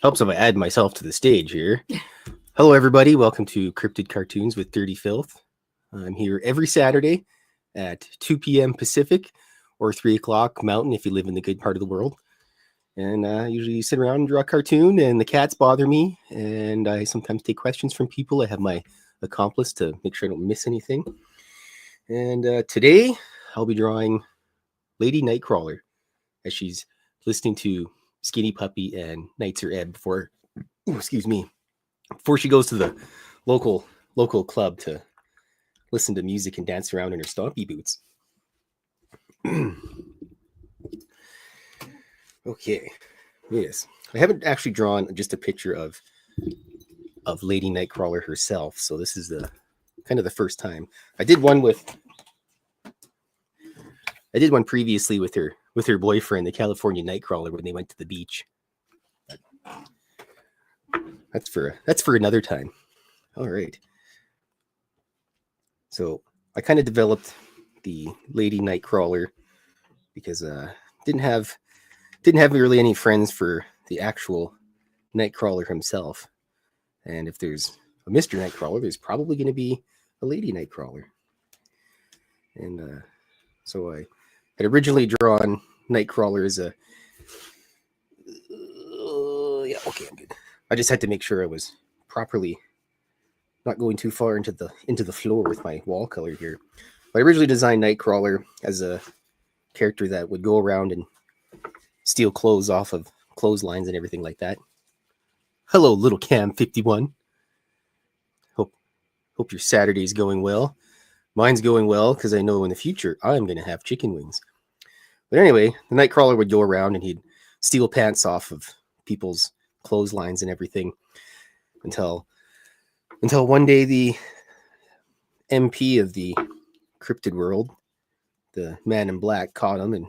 Helps if I add myself to the stage here. Hello, everybody. Welcome to Cryptid Cartoons with Dirty Fylth. I'm here every Saturday at 2 p.m. Pacific or 3 o'clock Mountain if you live in the good part of the world. And I usually sit around and draw a cartoon, and the cats bother me. And I sometimes take questions from people. I have my accomplice to make sure I don't miss anything. And today I'll be drawing Lady Nightcrawler as she's listening to Skinny Puppy and Nights Are Ebb before she goes to the local club to listen to music and dance around in her stompy boots. Okay, yes, I haven't actually drawn just a picture of Lady Nightcrawler herself, so this is the kind of the first time. I did one previously with her boyfriend, the California Nightcrawler, when they went to the beach. That's for another time. All right. So I kind of developed the Lady Nightcrawler because didn't have really any friends for the actual Nightcrawler himself. And if there's a Mr. Nightcrawler, there's probably going to be a Lady Nightcrawler. And so I had originally drawn Nightcrawler as a I'm good. I just had to make sure I was properly not going too far into the floor with my wall color here. But I originally designed Nightcrawler as a character that would go around and steal clothes off of clotheslines and everything like that. Hello, little Cam 51. Hope your Saturday's going well. Mine's going well because I know in the future I'm going to have chicken wings. But anyway, the Nightcrawler would go around and he'd steal pants off of people's clotheslines and everything until one day the MP of the Cryptid world, the man in black, caught him and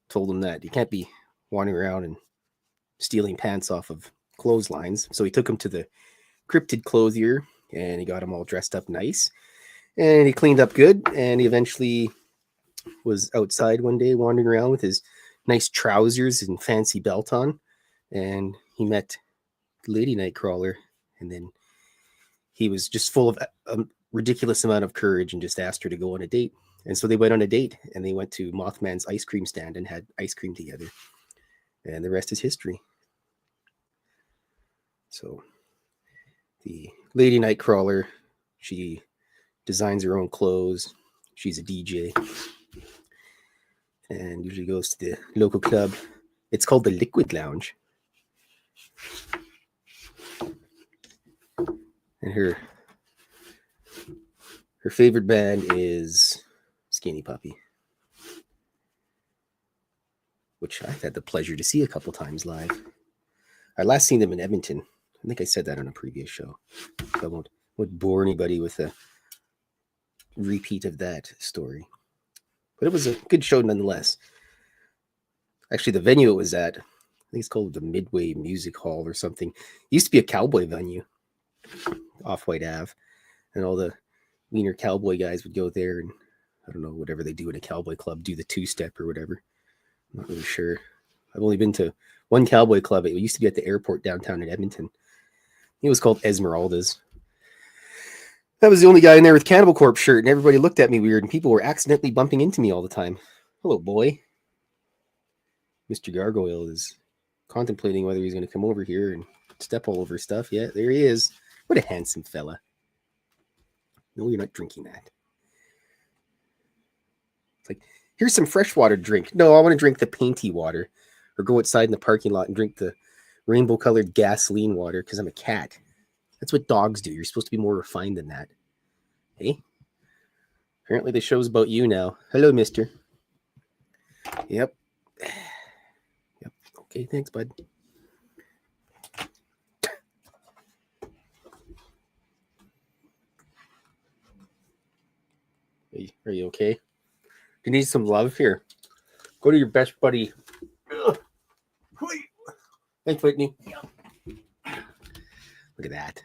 told him that he can't be wandering around and stealing pants off of clotheslines. So he took him to the Cryptid clothier and he got him all dressed up nice. And he cleaned up good, and he eventually was outside one day wandering around with his nice trousers and fancy belt on, and he met Lady Nightcrawler, and then he was just full of a ridiculous amount of courage and just asked her to go on a date. And so they went on a date, and they went to Mothman's ice cream stand and had ice cream together. And the rest is history. So the Lady Nightcrawler, she designs her own clothes. She's a DJ and usually goes to the local club. It's called the Liquid Lounge. And her favorite band is Skinny Puppy, which I've had the pleasure to see a couple times live. I last seen them in Edmonton. I think I said that on a previous show. So I won't bore anybody with a repeat of that story, but it was a good show nonetheless. Actually, the venue it was at, I think it's called the Midway Music Hall or something. It used to be a cowboy venue off White Ave, and all the wiener cowboy guys would go there and, I don't know, whatever they do at a cowboy club, do the two-step or whatever. I'm not really sure. I've only been to one cowboy club. It used to be at the airport downtown in Edmonton. It was called Esmeralda's. I was the only guy in there with Cannibal Corpse shirt, and everybody looked at me weird, and people were accidentally bumping into me all the time. Hello, boy. Mr. Gargoyle is contemplating whether he's going to come over here and step all over stuff. Yeah, there he is. What a handsome fella. No, you're not drinking that. It's like, here's some freshwater drink. No, I want to drink the painty water, or go outside in the parking lot and drink the rainbow-colored gasoline water because I'm a cat. That's what dogs do. You're supposed to be more refined than that. Hey? Apparently the show's about you now. Hello, mister. Yep. Yep. Okay, thanks, bud. Are you okay? You need some love here. Go to your best buddy. Thanks, Whitney. Look at that.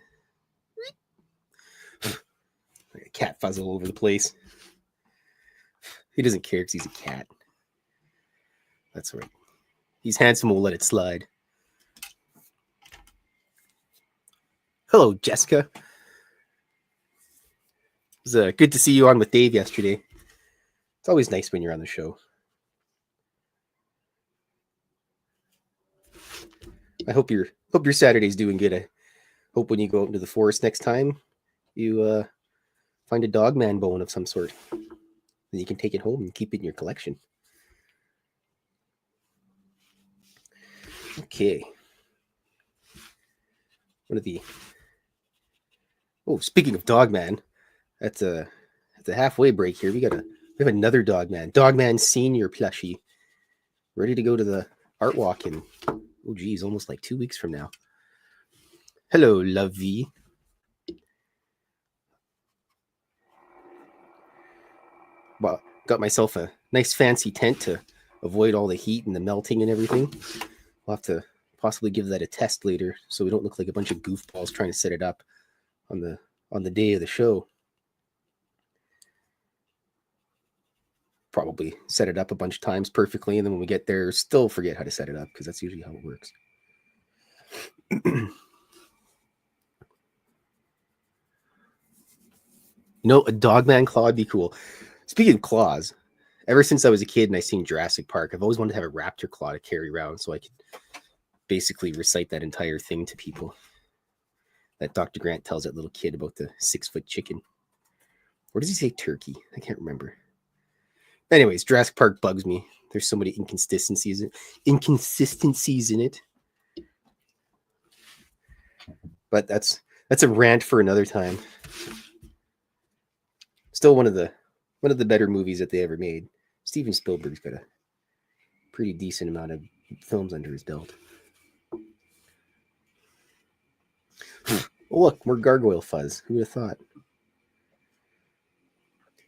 Like a cat fuzz all over the place. He doesn't care because he's a cat. That's right. He's handsome, we'll let it slide. Hello, Jessica. It was good to see you on with Dave yesterday. It's always nice when you're on the show. I hope your Saturday's doing good. I hope when you go out into the forest next time, you find a dogman bone of some sort. Then you can take it home and keep it in your collection. Okay. Speaking of Dogman, at the halfway break here, we have another Dogman. Dogman Senior plushie. Ready to go to the art walk in, almost like 2 weeks from now. Hello, Lovey. Well, got myself a nice fancy tent to avoid all the heat and the melting and everything. We'll have to possibly give that a test later so we don't look like a bunch of goofballs trying to set it up on the day of the show. Probably set it up a bunch of times perfectly, and then when we get there, still forget how to set it up, because that's usually how it works. A Dogman claw would be cool. Speaking of claws, ever since I was a kid and I seen Jurassic Park, I've always wanted to have a raptor claw to carry around so I could basically recite that entire thing to people that Dr. Grant tells that little kid about the 6-foot chicken. Or does he say turkey? I can't remember. Anyways, Jurassic Park bugs me. There's so many inconsistencies in it. But that's a rant for another time. Still one of the better movies that they ever made. Steven Spielberg's got a pretty decent amount of films under his belt. Oh, look, more gargoyle fuzz. Who would have thought?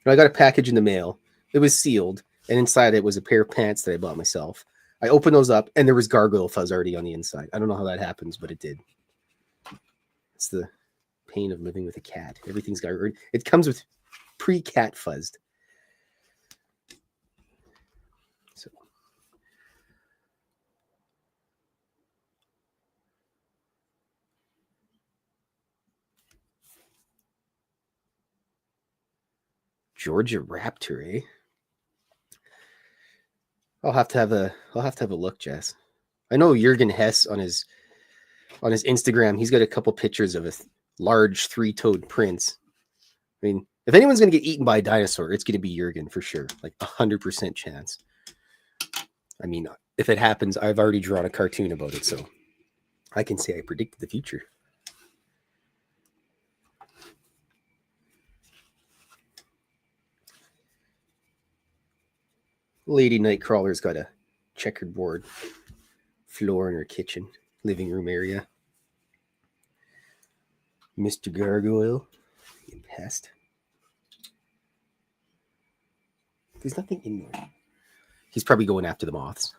I got a package in the mail. It was sealed, and inside it was a pair of pants that I bought myself. I opened those up, and there was gargoyle fuzz already on the inside. I don't know how that happens, but it did. It's the pain of living with a cat. Everything's got... It comes with pre-cat fuzzed. So... Georgia Raptor, eh? I'll have to have a look, Jess. I know Jürgen Hess on his Instagram, he's got a couple pictures of a large 3-toed prince. I mean, if anyone's going to get eaten by a dinosaur, it's going to be Jürgen for sure. Like 100% chance. I mean, if it happens, I've already drawn a cartoon about it, so I can say I predicted the future. Lady Nightcrawler's got a checkerboard floor in her kitchen, living room area. Mr. Gargoyle, you pest. There's nothing in there. He's probably going after the moths.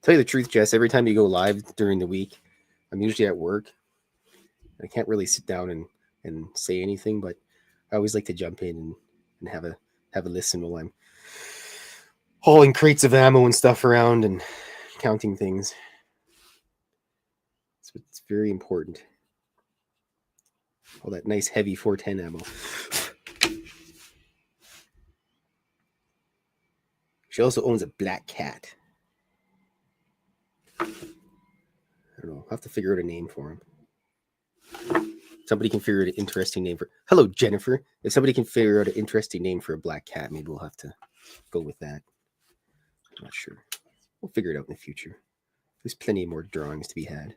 Tell you the truth, Jess, every time you go live during the week, I'm usually at work. I can't really sit down and say anything, but I always like to jump in and have a listen while I'm hauling crates of ammo and stuff around and counting things. So it's very important. All that nice heavy 410 ammo. She also owns a black cat. I don't know. I'll have to figure out a name for him. Somebody can figure out an interesting name for... Hello, Jennifer. If somebody can figure out an interesting name for a black cat, maybe we'll have to go with that. I'm not sure. We'll figure it out in the future. There's plenty more drawings to be had.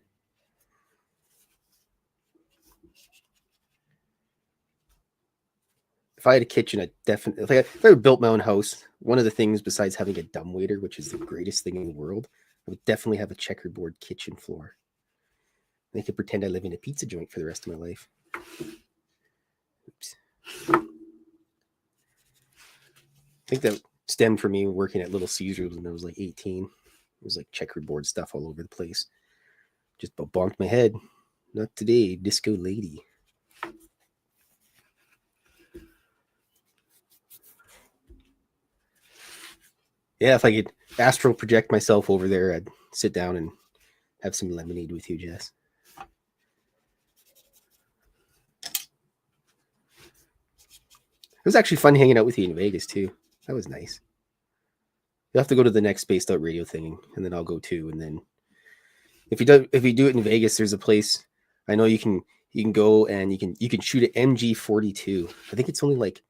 If I had a kitchen, I'd definitely... If I built my own house, one of the things besides having a dumbwaiter, which is the greatest thing in the world, I would definitely have a checkerboard kitchen floor. I could pretend I live in a pizza joint for the rest of my life. Oops. I think that stemmed from me working at Little Caesars when I was like 18. It was like checkerboard stuff all over the place. Just bonked my head. Not today, disco lady. Yeah, if I astral project myself over there, I'd sit down and have some lemonade with you, Jess. It was actually fun hanging out with you in Vegas too. That was nice. You'll have to go to the next Spaced Out Radio thing, and then I'll go too. And then if you do it in Vegas, there's a place I know you can go and you can shoot an MG42. I think it's only like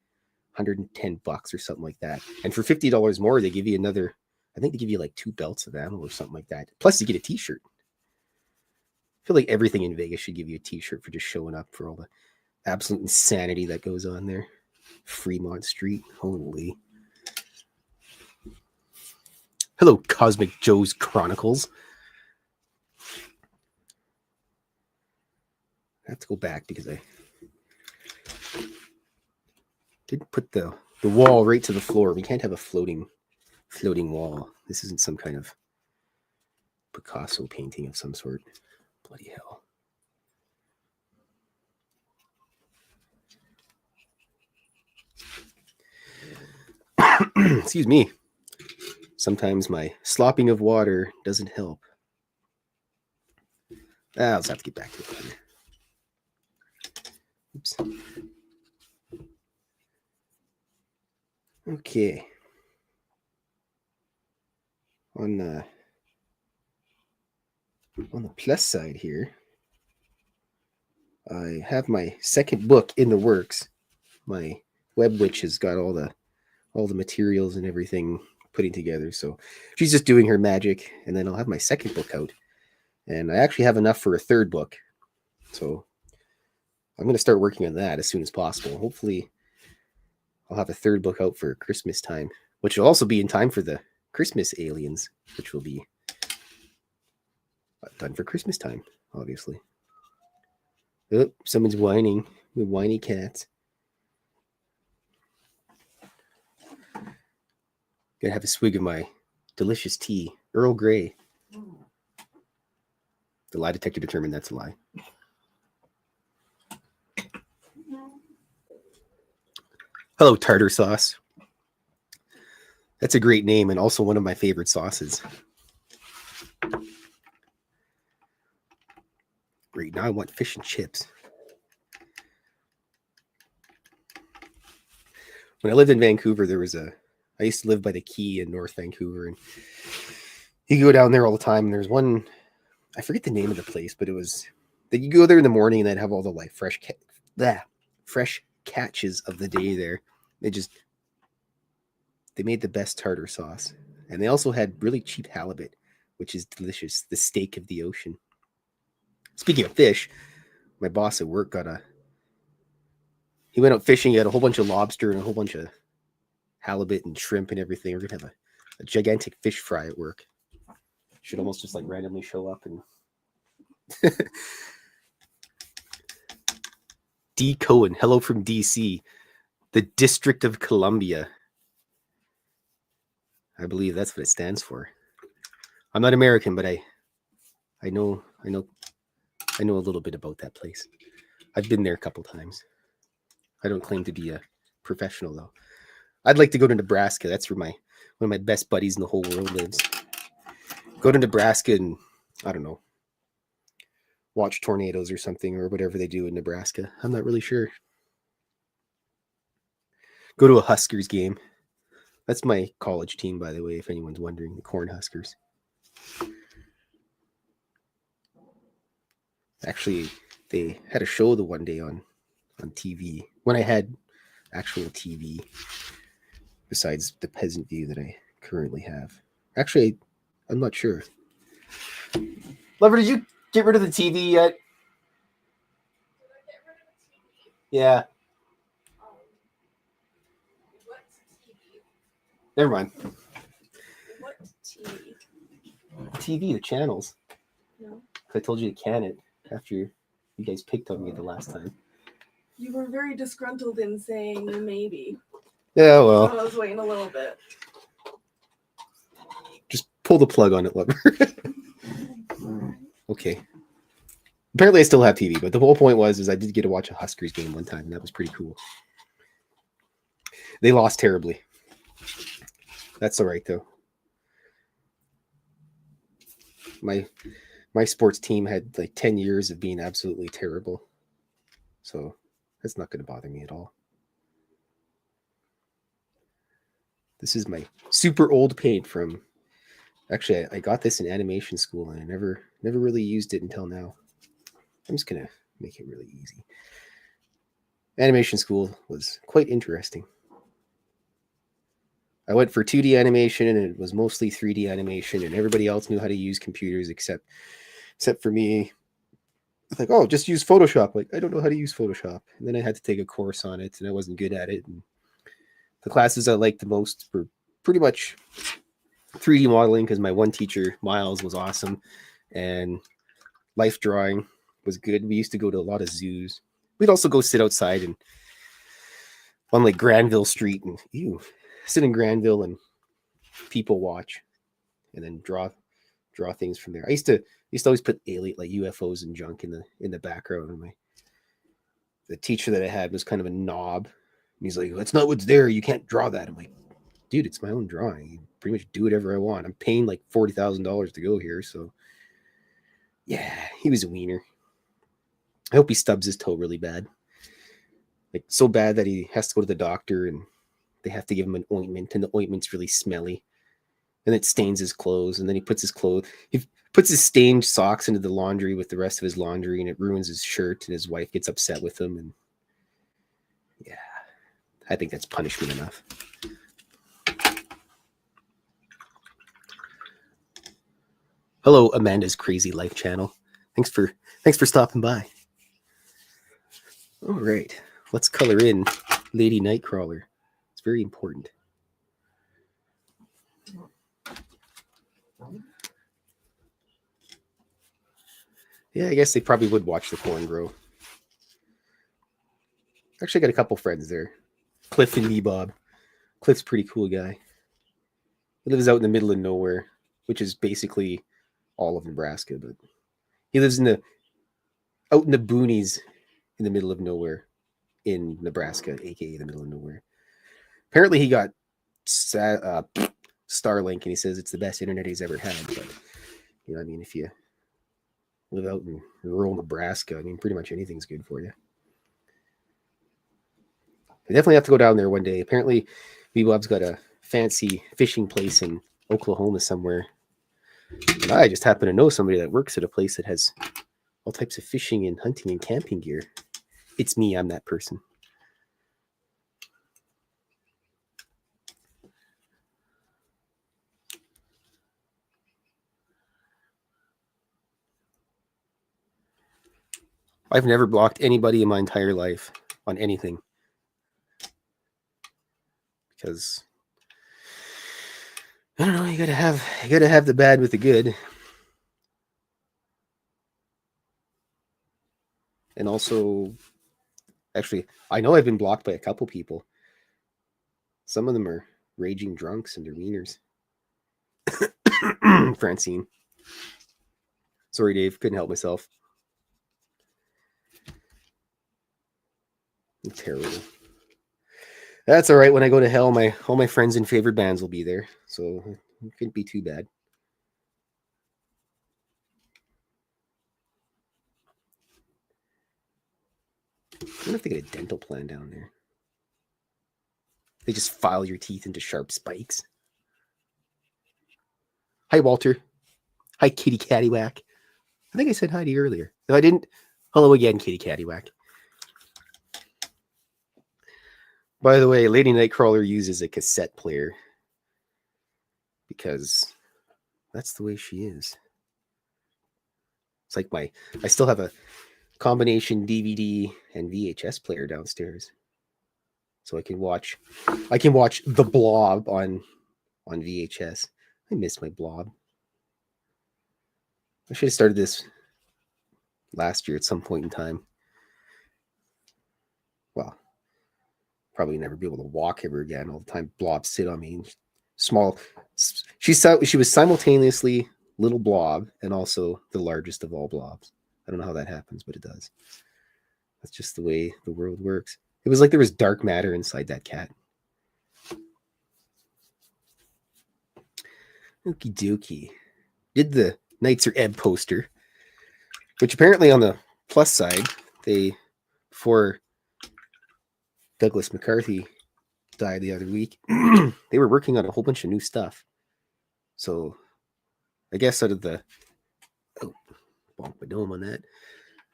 $110 or something like that. And for $50 more, they give you another. I think they give you like 2 belts of ammo or something like that. Plus, you get a T-shirt. I feel like everything in Vegas should give you a T-shirt for just showing up for all the absolute insanity that goes on there. Fremont Street, holy. Hello, Cosmic Joe's Chronicles. I have to go back because I didn't put the wall right to the floor. We can't have a floating wall. This isn't some kind of Picasso painting of some sort. Bloody hell. Excuse me. Sometimes my slopping of water doesn't help. I'll just have to get back to it. Oops. Okay. On the plus side here, I have my second book in the works. My web witch has got all the materials and everything putting together, so she's just doing her magic, and then I'll have my second book out, and I actually have enough for a third book, so I'm going to start working on that as soon as possible. Hopefully I'll have a third book out for Christmas time, which will also be in time for the Christmas aliens, which will be done for Christmas time, obviously. Oh, someone's whining. The whiny cats. Gotta have a swig of my delicious tea, Earl Grey. The lie detector determined that's a lie. Hello, tartar sauce. That's a great name and also one of my favorite sauces. Great. Now I want fish and chips. When I lived in Vancouver, I used to live by the quay in North Vancouver, and you could go down there all the time. And there's one, I forget the name of the place, but it was that you go there in the morning and they'd have all the like fresh catches of the day there. They made the best tartar sauce, and they also had really cheap halibut, which is delicious. The steak of the ocean. Speaking of fish, my boss at work he went out fishing. He had a whole bunch of lobster and a whole bunch of halibut and shrimp and everything. We're gonna have a gigantic fish fry at work. Should almost just like randomly show up and D. Cohen, hello from DC, the District of Columbia. I believe that's what it stands for. I'm not American, but I know a little bit about that place. I've been there a couple times. I don't claim to be a professional though. I'd like to go to Nebraska. That's where one of my best buddies in the whole world lives. Go to Nebraska and, I don't know, watch tornadoes or something or whatever they do in Nebraska. I'm not really sure. Go to a Huskers game. That's my college team, by the way, if anyone's wondering, the Cornhuskers. Actually, they had a show the one day on TV when I had actual TV besides the peasant view that I currently have. Actually, I'm not sure. Lover, did you get rid of the TV yet? Did I get rid of the TV? Yeah. What TV? Never mind. What TV? TV, the channels. No. I told you to can it after you guys picked on me the last time. You were very disgruntled in saying maybe. Yeah, well. I was waiting a little bit. Just pull the plug on it, lover. Okay. Apparently I still have TV, but the whole point was I did get to watch a Huskers game one time, and that was pretty cool. They lost terribly. That's all right, though. my sports team had like 10 years of being absolutely terrible. So that's not going to bother me at all. This is my super old paint from, actually, I got this in animation school and I never really used it until now. I'm just going to make it really easy. Animation school was quite interesting. I went for 2D animation and it was mostly 3D animation, and everybody else knew how to use computers except for me. It's like, oh, just use Photoshop. Like, I don't know how to use Photoshop. And then I had to take a course on it and I wasn't good at it. And the classes I liked the most were pretty much 3D modeling, because my one teacher, Miles, was awesome, and life drawing was good. We used to go to a lot of zoos. We'd also go sit outside and on like Granville Street and sit in Granville and people watch, and then draw things from there. I used to always put alien, like UFOs and junk in the background. And the teacher that I had was kind of a knob. And he's like, "That's not what's there. You can't draw that." I'm like, "Dude, it's my own drawing. You pretty much do whatever I want. I'm paying like $40,000 to go here." So yeah, he was a wiener. I hope he stubs his toe really bad. Like so bad that he has to go to the doctor and they have to give him an ointment, and the ointment's really smelly. And it stains his clothes, and then he puts his stained socks into the laundry with the rest of his laundry, and it ruins his shirt, and his wife gets upset with him. And yeah, I think that's punishment enough. Hello, Amanda's Crazy Life channel. Thanks for stopping by. All right, let's color in Lady Nightcrawler. It's very important. Yeah, I guess they probably would watch the corn grow. Actually, I got a couple friends there. Cliff and Bob. Cliff's a pretty cool guy. He lives out in the middle of nowhere, which is basically all of Nebraska, but he lives out in the boonies in the middle of nowhere in Nebraska, aka the middle of nowhere. Apparently he got Starlink, and he says it's the best internet he's ever had. But you know, I mean, if you live out in rural Nebraska, I mean, pretty much anything's good for you. I definitely have to go down there one day. Apparently, Bebop's got a fancy fishing place in Oklahoma somewhere. And I just happen to know somebody that works at a place that has all types of fishing and hunting and camping gear. It's me. I'm that person. I've never blocked anybody in my entire life on anything, because I don't know, you gotta have the bad with the good. And also, actually, I know I've been blocked by a couple people. Some of them are raging drunks and they're wieners. Francine. Sorry, Dave. Couldn't help myself. I'm terrible. That's all right. When I go to hell, all my friends and favorite bands will be there. So it couldn't be too bad. I wonder if they get a dental plan down there. They just file your teeth into sharp spikes. Hi, Walter. Hi, Kitty Cattywhack. I think I said hi to you earlier. If I didn't, hello again, Kitty Cattywhack. By the way, Lady Nightcrawler uses a cassette player because that's the way she is. It's like I still have a combination DVD and VHS player downstairs, so I can watch The Blob on VHS. I miss my Blob. I should have started this last year at some point in time. Well, probably never be able to walk ever again. All the time blobs sit on me. Small. She was simultaneously little blob and also the largest of all blobs. I don't know how that happens, but it does. That's just the way the world works. It was like there was dark matter inside that cat. Okie dokie. Did the Knights Are Ebb poster, which apparently on the plus side, before Douglas McCarthy died the other week, they were working on a whole bunch of new stuff. So I guess out of the bonk my dome on that.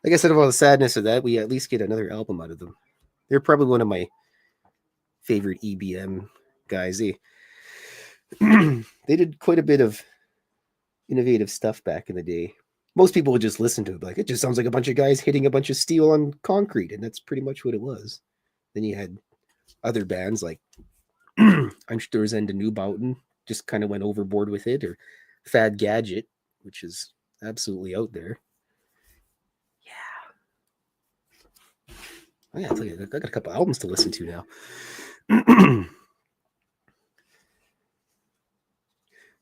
I guess out of all the sadness of that, we at least get another album out of them. They're probably one of my favorite EBM guys. They did quite a bit of innovative stuff back in the day. Most people would just listen to it like, it just sounds like a bunch of guys hitting a bunch of steel on concrete, and that's pretty much what it was. Then you had other bands like Einstürzende Neubauten just kind of went overboard with it, or Fad Gadget, which is absolutely out there. Oh, yeah, I got a couple albums to listen to now.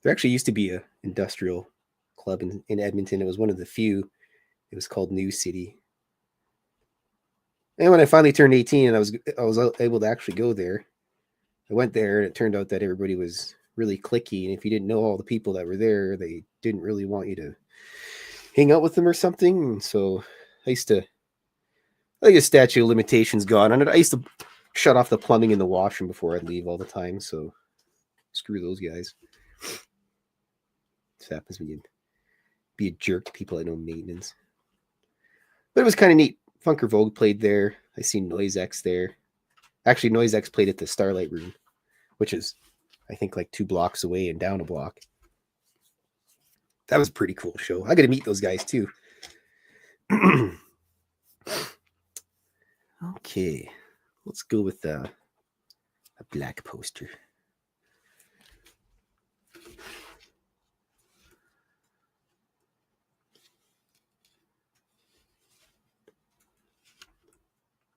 There actually used to be an industrial club in Edmonton. It was one of the few. It was called New City. And when I finally turned 18 and I was able to actually go there, I went there and it turned out that everybody was really cliquey. And if you didn't know all the people that were there, they didn't really want you to hang out with them or something. And so I think a statute of limitations gone on it. I used to shut off the plumbing in the washroom before I'd leave all the time. So screw those guys. This happens when you be a jerk to people that know maintenance. But it was kind of neat. Funker Vogue played there. I seen Noise X there. Actually, Noise X played at the Starlight Room, which is, I think, like 2 blocks away and down a block. That was a pretty cool show. I got to meet those guys too. Okay, let's go with a black poster.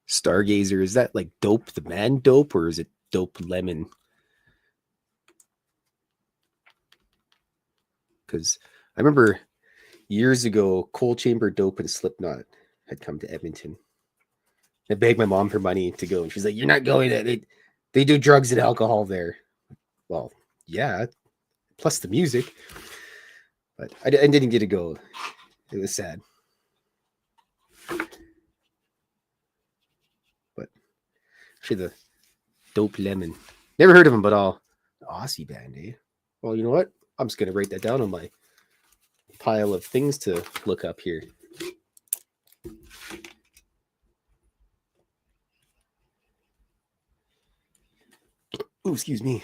Stargazer, is that like Dope the Man Dope, or is it Dope Lemon? Because I remember years ago, Cold Chamber Dope and Slipknot had come to Edmonton. I begged my mom for money to go, and she's like, "You're not going there. They do drugs and alcohol there." Well, yeah, plus the music. But I didn't get to go. It was sad. But actually, the Dope Lemon. Never heard of them, but all Aussie band, eh? Well, you know what? I'm just gonna write that down on my pile of things to look up here. Ooh, excuse me.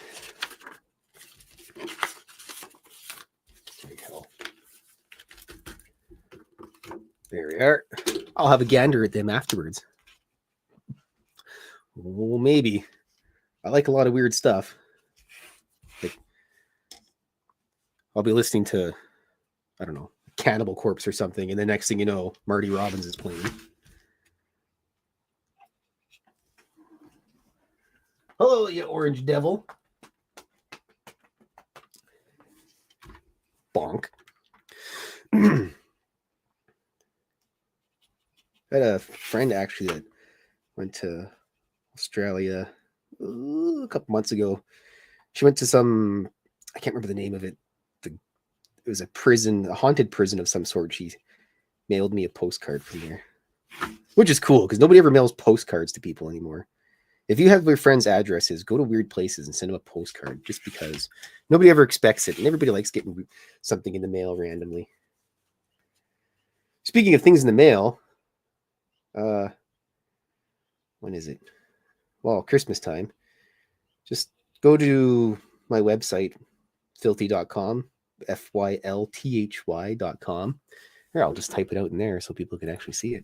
There we are. I'll have a gander at them afterwards. Well, maybe. I like a lot of weird stuff. Like, I'll be listening to, I don't know, Cannibal Corpse or something, and the next thing you know, Marty Robbins is playing. Hello, you orange devil. Bonk. I had a friend actually that went to Australia a couple months ago. She went to some, I can't remember the name of it. It was a prison, a haunted prison of some sort. She mailed me a postcard from there, which is cool because nobody ever mails postcards to people anymore. If you have your friends' addresses, go to weird places and send them a postcard just because nobody ever expects it. And everybody likes getting something in the mail randomly. Speaking of things in the mail, when is it? Well, Christmas time. Just go to my website, filthy.com, FYLTHY.com. Here, I'll just type it out in there so people can actually see it.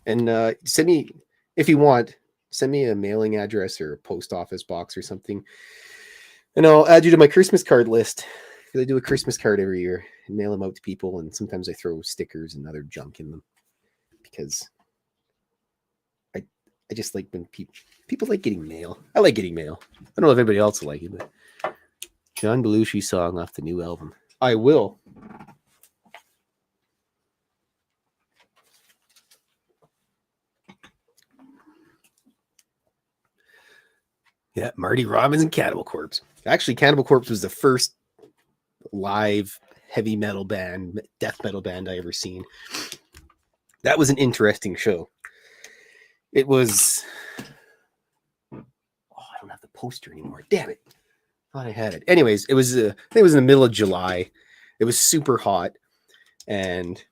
And send me, if you want, send me a mailing address or a post office box or something. And I'll add you to my Christmas card list. Because I do a Christmas card every year and mail them out to people. And sometimes I throw stickers and other junk in them. Because I just like when people like getting mail. I like getting mail. I don't know if anybody else will like it, but John Belushi song off the new album. I will. Yeah, Marty Robbins and Cannibal Corpse. Actually, Cannibal Corpse was the first live heavy metal band, death metal band I ever seen. That was an interesting show. It was. Oh, I don't have the poster anymore. Damn it! Thought I had it. Anyways, it was. I think it was in the middle of July. It was super hot, and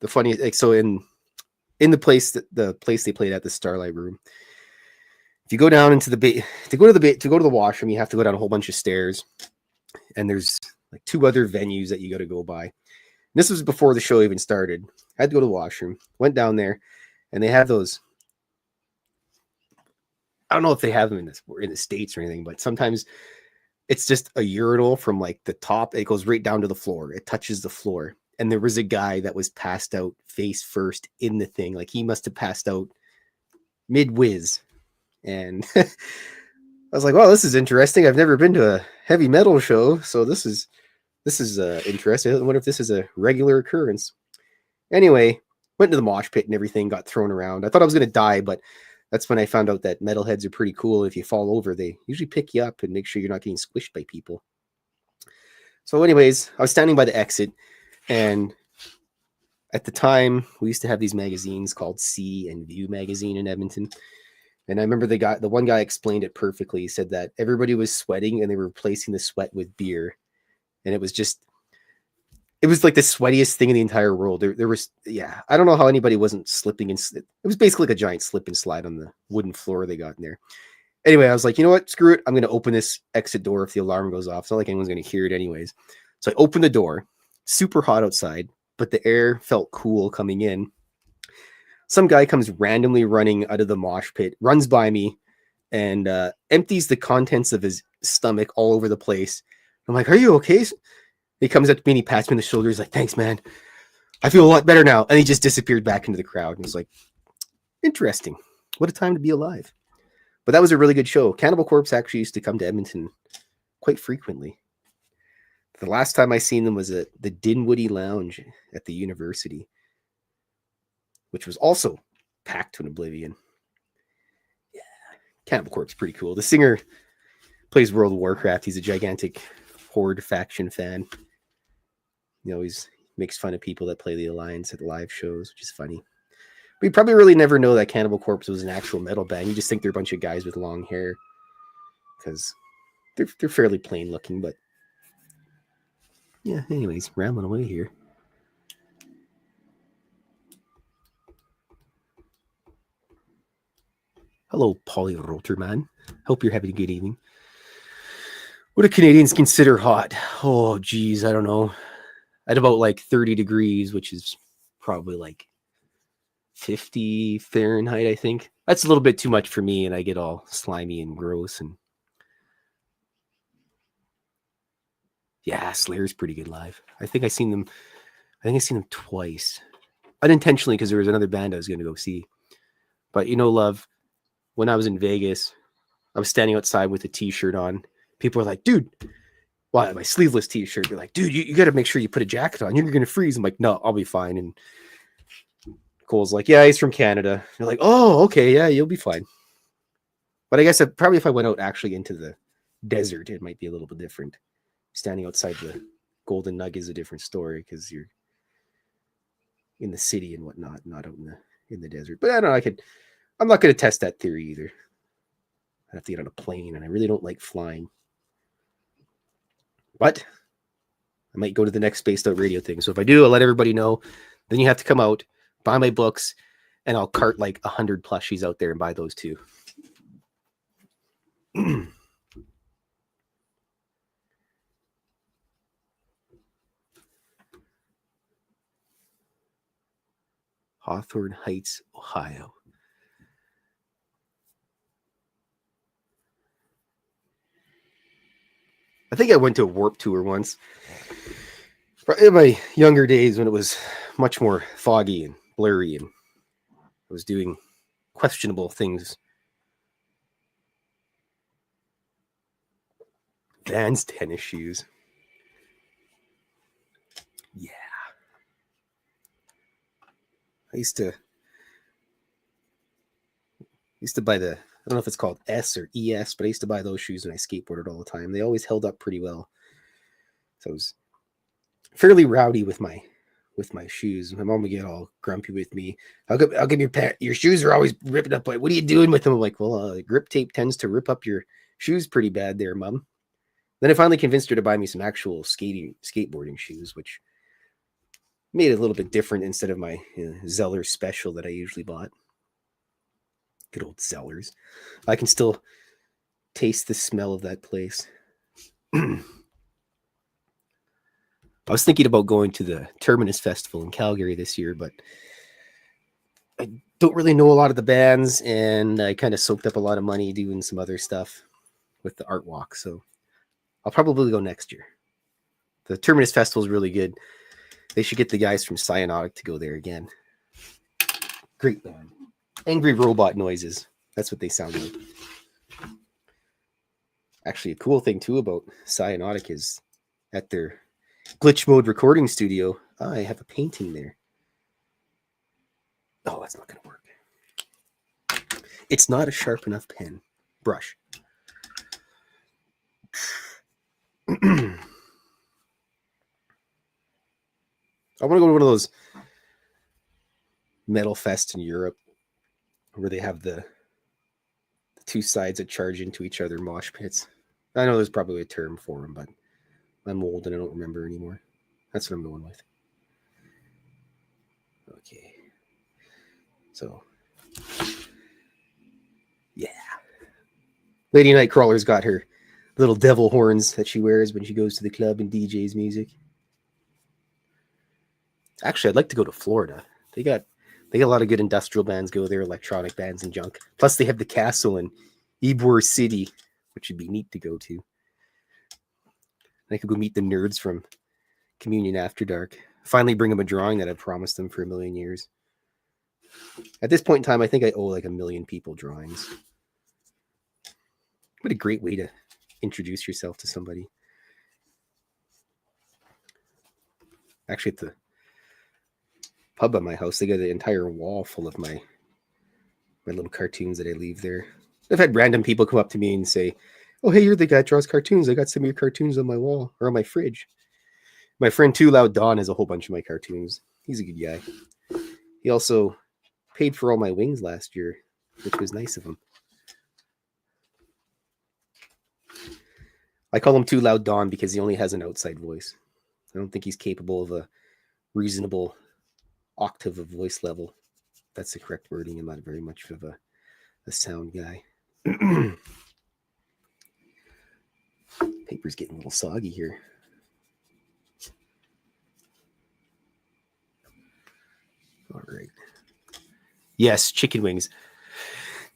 the funny, like, so in the place they played at, the Starlight Room. If you go down into the to go to the washroom, you have to go down a whole bunch of stairs, and there's like 2 other venues that you got to go by. And this was before the show even started. I had to go to the washroom. Went down there, and they have those. I don't know if they have them in the States or anything, but sometimes it's just a urinal from like the top. It goes right down to the floor. It touches the floor. And there was a guy that was passed out face first in the thing. Like he must have passed out mid-whiz. And I was like, well, this is interesting. I've never been to a heavy metal show. So this is interesting. I wonder if this is a regular occurrence. Anyway, went to the mosh pit and everything, got thrown around. I thought I was going to die, but that's when I found out that metalheads are pretty cool. If you fall over, they usually pick you up and make sure you're not getting squished by people. So anyways, I was standing by the exit, and at the time, we used to have these magazines called See and View magazine in Edmonton. And I remember the one guy explained it perfectly. He said that everybody was sweating and they were replacing the sweat with beer. And it was like the sweatiest thing in the entire world. There was, I don't know how anybody wasn't slipping. It was basically like a giant slip and slide on the wooden floor they got in there. Anyway, I was like, you know what? Screw it. I'm going to open this exit door if the alarm goes off. It's not like anyone's going to hear it anyways. So I opened the door. Super hot outside, but the air felt cool coming in. Some guy comes randomly running out of the mosh pit, runs by me, and empties the contents of his stomach all over the place. I'm like, are you okay? He comes up to me and he pats me on the shoulder. He's like, thanks, man. I feel a lot better now. And he just disappeared back into the crowd. And was like, interesting. What a time to be alive. But that was a really good show. Cannibal Corpse actually used to come to Edmonton quite frequently. The last time I seen them was at the Dinwoody Lounge at the university, which was also packed to an oblivion. Yeah, Cannibal Corpse, pretty cool. The singer plays World of Warcraft. He's a gigantic Horde faction fan. He always makes fun of people that play the Alliance at live shows, which is funny. But you probably really never know that Cannibal Corpse was an actual metal band. You just think they're a bunch of guys with long hair because they're fairly plain looking. But yeah, anyways, rambling away here. Hello, Polly Roterman. Hope you're having a good evening. What do Canadians consider hot? Oh, geez, I don't know. At about like 30 degrees, which is probably like 50 Fahrenheit, I think. That's a little bit too much for me, and I get all slimy and gross. And yeah, Slayer's pretty good live. I think I've seen them twice. Unintentionally, because there was another band I was going to go see. But you know, love, when I was in Vegas, I was standing outside with a t-shirt on. People were like, dude, why my sleeveless t-shirt? They're like, dude, you got to make sure you put a jacket on. You're going to freeze. I'm like, no, I'll be fine. And Cole's like, yeah, he's from Canada. They're like, oh, okay, yeah, you'll be fine. But I guess probably if I went out actually into the desert, it might be a little bit different. Standing outside the Golden Nugget is a different story because you're in the city and whatnot, not out in the desert. But I don't know. I'm not going to test that theory either. I have to get on a plane, and I really don't like flying. But I might go to the next Spaced Out Radio thing. So if I do, I'll let everybody know. Then you have to come out, buy my books, and I'll cart like 100 plushies out there and buy those too. Hawthorne Heights, Ohio. I think I went to a Warped Tour once. In my younger days when it was much more foggy and blurry and I was doing questionable things. Vans tennis shoes. Yeah. I used to buy the I don't know if it's called S or ES, but I used to buy those shoes when I skateboarded all the time. They always held up pretty well. So I was fairly rowdy with my shoes. My mom would get all grumpy with me. How come your shoes are always ripping up? What are you doing with them? I'm like, well, grip tape tends to rip up your shoes pretty bad there, Mom. Then I finally convinced her to buy me some actual skateboarding shoes, which made it a little bit different instead of my Zeller Special that I usually bought. Good old Zellers. I can still taste the smell of that place. I was thinking about going to the Terminus Festival in Calgary this year, but I don't really know a lot of the bands, and I kind of soaked up a lot of money doing some other stuff with the art walk, so I'll probably go next year. The Terminus Festival is really good. They should get the guys from Cyanotic to go there again. Great band. Angry robot noises. That's what they sound like. Actually, a cool thing, too, about Cyanotic is at their glitch mode recording studio, I have a painting there. Oh, that's not going to work. It's not a sharp enough brush. I want to go to one of those metal fests in Europe where they have the two sides that charge into each other, mosh pits. I know there's probably a term for them, but I'm old and I don't remember anymore. That's what I'm going with. Okay. So, yeah. Lady Nightcrawler's got her little devil horns that she wears when she goes to the club and DJs music. Actually, I'd like to go to Florida. They got a lot of good industrial bands go there, electronic bands and junk. Plus, they have the castle in Ybor City, which would be neat to go to. I could go meet the nerds from Communion After Dark. Finally bring them a drawing that I've promised them for a million years. At this point in time, I think I owe like 1 million people drawings. What a great way to introduce yourself to somebody. Actually, at the pub at my house, they got an entire wall full of my little cartoons that I leave there. I've had random people come up to me and say, "Oh, hey, you're the guy that draws cartoons. I got some of your cartoons on my wall or on my fridge." My friend Too Loud Don has a whole bunch of my cartoons. He's a good guy. He also paid for all my wings last year, which was nice of him. I call him Too Loud Don because he only has an outside voice. I don't think he's capable of a reasonable octave of voice level. That's the correct wording. I'm not very much of a sound guy. Paper's getting a little soggy here. All right. Yes, chicken wings.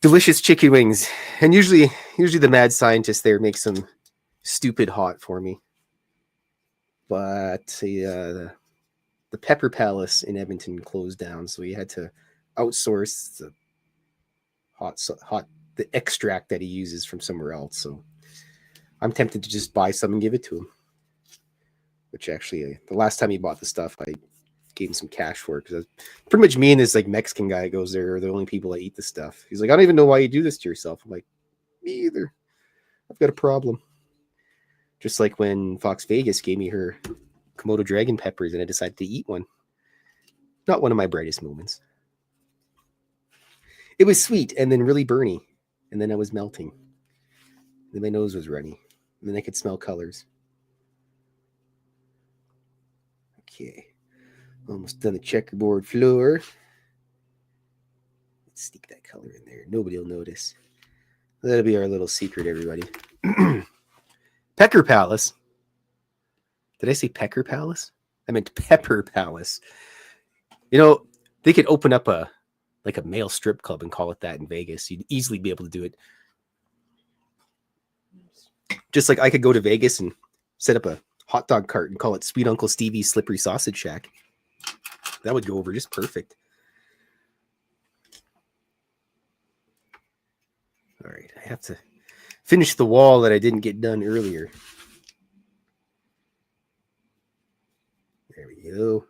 Delicious chicken wings. And usually the mad scientist there makes them stupid hot for me. But the Pepper Palace in Edmonton closed down, so he had to outsource the the extract that he uses from somewhere else. So I'm tempted to just buy some and give it to him. Which actually, the last time he bought the stuff, I gave him some cash for it because pretty much me and this like Mexican guy goes there are the only people that eat the stuff. He's like, I don't even know why you do this to yourself. I'm like, me either. I've got a problem. Just like when Fox Vegas gave me her Komodo dragon peppers and I decided to eat one. Not one of my brightest moments. It was sweet and then really burny. And then I was melting. Then my nose was runny. And then I could smell colors. Okay. Almost done the checkerboard floor. Let's stick that color in there. Nobody will notice. That'll be our little secret, everybody. Pecker Palace. Did I say Pecker Palace? I meant Pepper Palace. You know, they could open up a male strip club and call it that in Vegas. You'd easily be able to do it. Just like I could go to Vegas and set up a hot dog cart and call it Sweet Uncle Stevie's Slippery Sausage Shack. That would go over just perfect. All right, I have to finish the wall that I didn't get done earlier. There we go.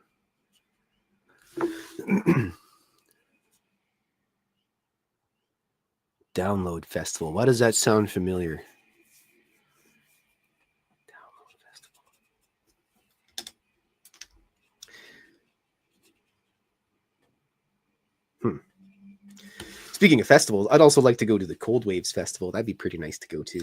Download Festival. Why does that sound familiar? Download Festival. Speaking of festivals, I'd also like to go to the Cold Waves Festival. That'd be pretty nice to go to.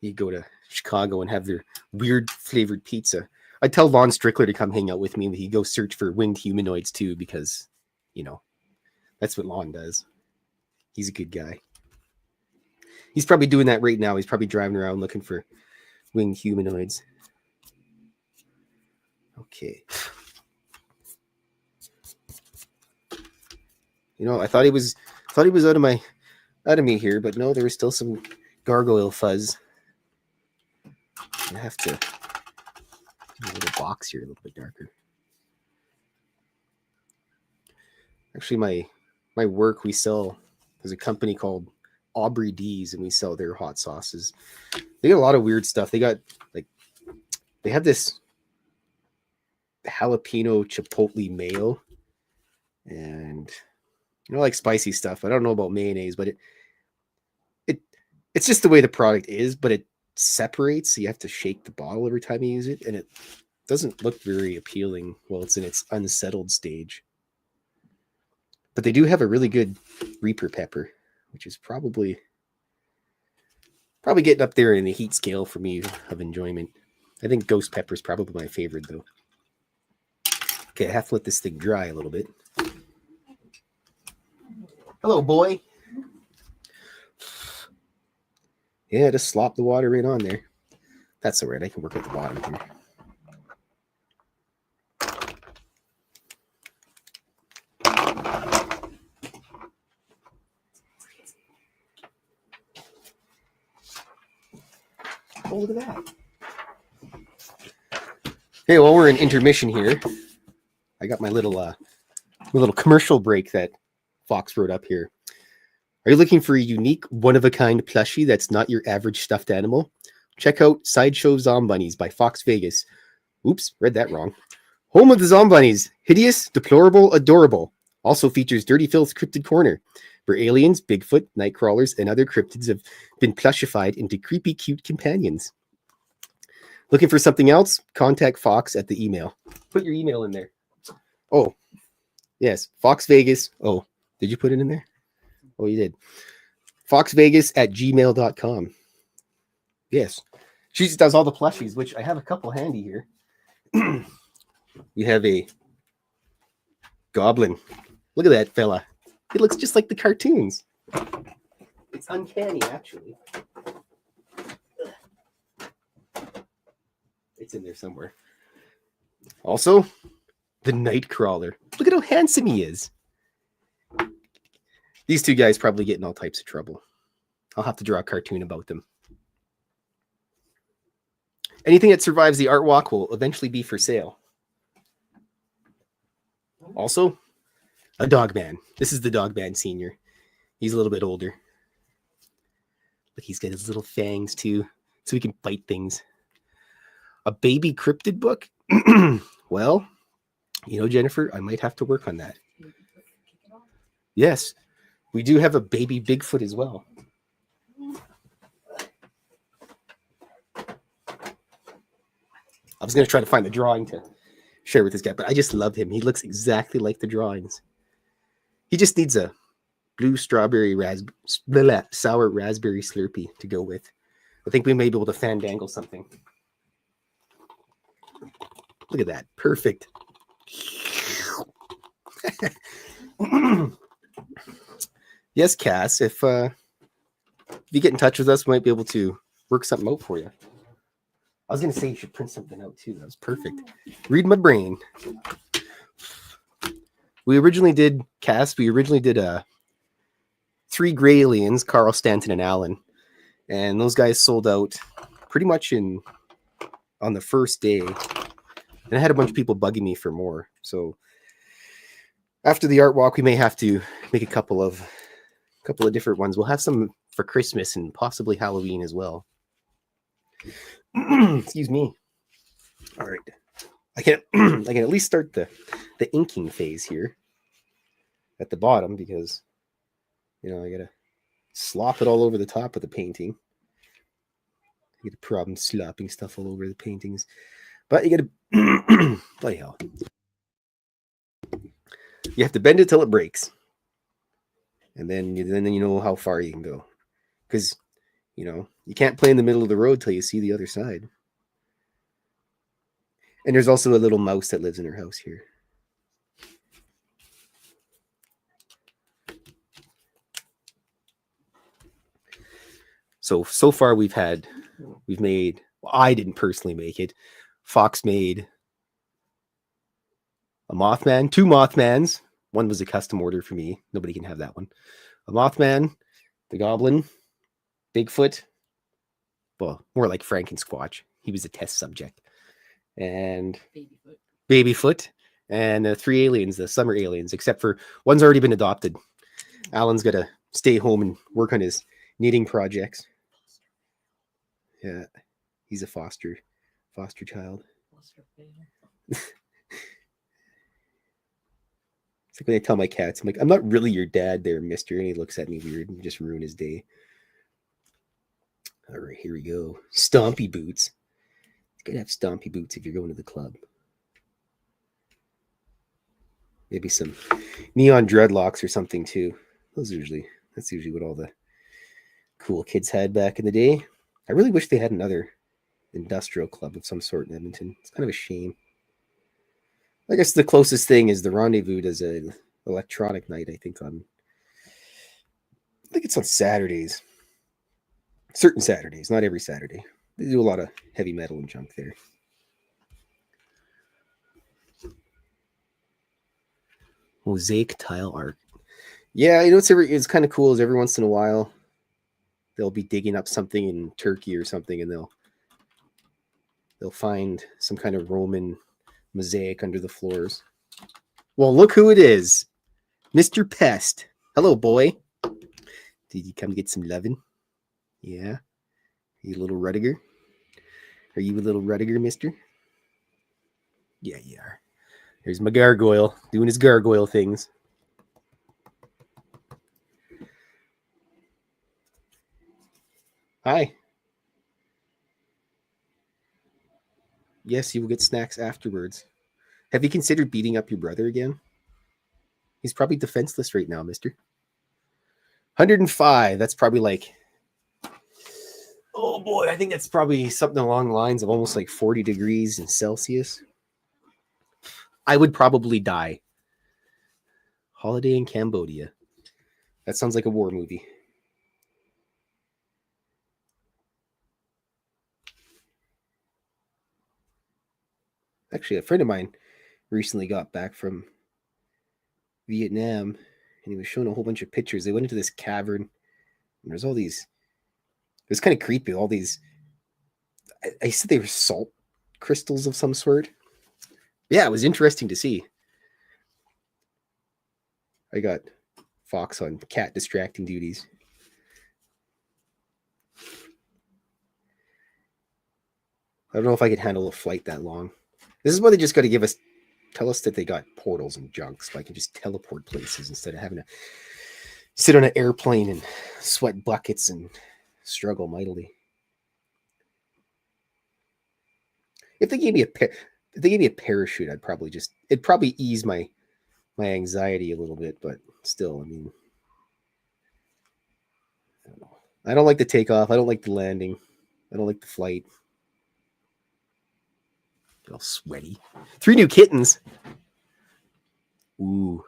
You go to Chicago and have their weird flavored pizza. I'd tell Lon Strickler to come hang out with me, and he'd go search for winged humanoids too, because, you know, that's what Lon does. He's a good guy. He's probably doing that right now. He's probably driving around looking for winged humanoids. Okay. You know, I thought he was out of me here, but no, there was still some gargoyle fuzz. I have to do a little box here, a little bit darker. Actually, my work, we sell, there's a company called Aubrey D's, and we sell their hot sauces. They got a lot of weird stuff. They got, like, they have this jalapeno chipotle mayo, and, you know, like spicy stuff. I don't know about mayonnaise, but it's just the way the product is, but it separates, so you have to shake the bottle every time you use it, and it doesn't look very appealing while it's in its unsettled stage. But they do have a really good Reaper pepper, which is probably getting up there in the heat scale for me of enjoyment. I think ghost pepper is probably my favorite, though. Okay, I have to let this thing dry a little bit. Hello, boy. Yeah, just slop the water right on there. That's all right. I can work at the bottom here. Oh, look at that. Hey, while we're in intermission here, I got my little commercial break that Fox wrote up here. Are you looking for a unique, one-of-a-kind plushie that's not your average stuffed animal? Check out Sideshow Zombunnies by Fox Vegas. Oops, read that wrong. Home of the Zombunnies. Hideous, deplorable, adorable. Also features Dirty Fylth's Cryptid Corner, where aliens, Bigfoot, Nightcrawlers, and other cryptids have been plushified into creepy, cute companions. Looking for something else? Contact Fox at the email. Put your email in there. Oh, yes, Fox Vegas. Oh, did you put it in there? Oh, you did. foxvegas@gmail.com. Yes. She does all the plushies, which I have a couple handy here. We have a goblin. Look at that fella. He looks just like the cartoons. It's uncanny, actually. It's in there somewhere. Also, the Nightcrawler. Look at how handsome he is. These two guys probably get in all types of trouble. I'll have to draw a cartoon about them. Anything that survives the art walk will eventually be for sale. Also, a dog man. This is the dog man senior. He's a little bit older. Look, he's got his little fangs too, so he can bite things. A baby cryptid book? Well, you know, Jennifer, I might have to work on that. Yes. We do have a baby Bigfoot as well. I was going to try to find the drawing to share with this guy, but I just love him. He looks exactly like the drawings. He just needs a blue strawberry sour raspberry Slurpee to go with. I think we may be able to fandangle something. Look at that. Perfect. Yes, Cass, if you get in touch with us, we might be able to work something out for you. I was going to say you should print something out too. That was perfect. Read my brain. We originally did, Cass, 3 gray aliens, Carl, Stanton, and Alan. And those guys sold out pretty much on the first day. And I had a bunch of people bugging me for more. So after the art walk, we may have to make a couple of different ones. We'll have some for Christmas and possibly Halloween as well. Excuse me. All right. I can at least start the inking phase here at the bottom, because You know, I gotta slop it all over the top of the painting. I get a problem slopping stuff all over the paintings. But you gotta bloody hell. You have to bend it till it breaks. And then you know how far you can go. Because, you know, you can't play in the middle of the road till you see the other side. And there's also a little mouse that lives in her house here. So far we've made, well, I didn't personally make it. Fox made a Mothman, 2 Mothmans. One was a custom order for me. Nobody can have that one. A Mothman, the Goblin, Bigfoot. Well, more like Frankensquatch. He was a test subject. And Babyfoot. And 3 aliens, the summer aliens, except for one's already been adopted. Alan's got to stay home and work on his knitting projects. Yeah, he's a foster child. It's like when I tell my cats, I'm like, I'm not really your dad there, mister. And he looks at me weird and just ruin his day. All right, here we go. Stompy boots. It's good to have stompy boots if you're going to the club. Maybe some neon dreadlocks or something too. That's usually what all the cool kids had back in the day. I really wish they had another industrial club of some sort in Edmonton. It's kind of a shame. I guess the closest thing is the Rendezvous does an electronic night, I think it's on Saturdays. Certain Saturdays, not every Saturday. They do a lot of heavy metal and junk there. Mosaic tile art. Yeah, you know it's kind of cool is every once in a while they'll be digging up something in Turkey or something and they'll find some kind of Roman mosaic under the floors. Well, look who it is. Mr. Pest. Hello, boy. Did you come get some lovin'? Yeah. You little Rudiger? Are you a little Rudiger, mister? Yeah, you are. There's my gargoyle doing his gargoyle things. Hi. Yes, you will get snacks afterwards. Have you considered beating up your brother again? He's probably defenseless right now, mister. 105. That's probably like, oh boy, I think that's probably something along the lines of almost like 40 degrees in Celsius. I would probably die. Holiday in Cambodia. That sounds like a war movie. Actually, a friend of mine recently got back from Vietnam and he was showing a whole bunch of pictures. They went into this cavern and there's all these, it was kind of creepy, all these, I said they were salt crystals of some sort. Yeah, it was interesting to see. I got Fox on cat distracting duties. I don't know if I could handle a flight that long. This is why they just got to tell us that they got portals and junk so I can just teleport places instead of having to sit on an airplane and sweat buckets and struggle mightily. If they gave me a parachute, it'd probably ease my anxiety a little bit, but still, I mean, I don't know. I don't like the takeoff. I don't like the landing. I don't like the flight. Get all sweaty. 3 new kittens. Ooh.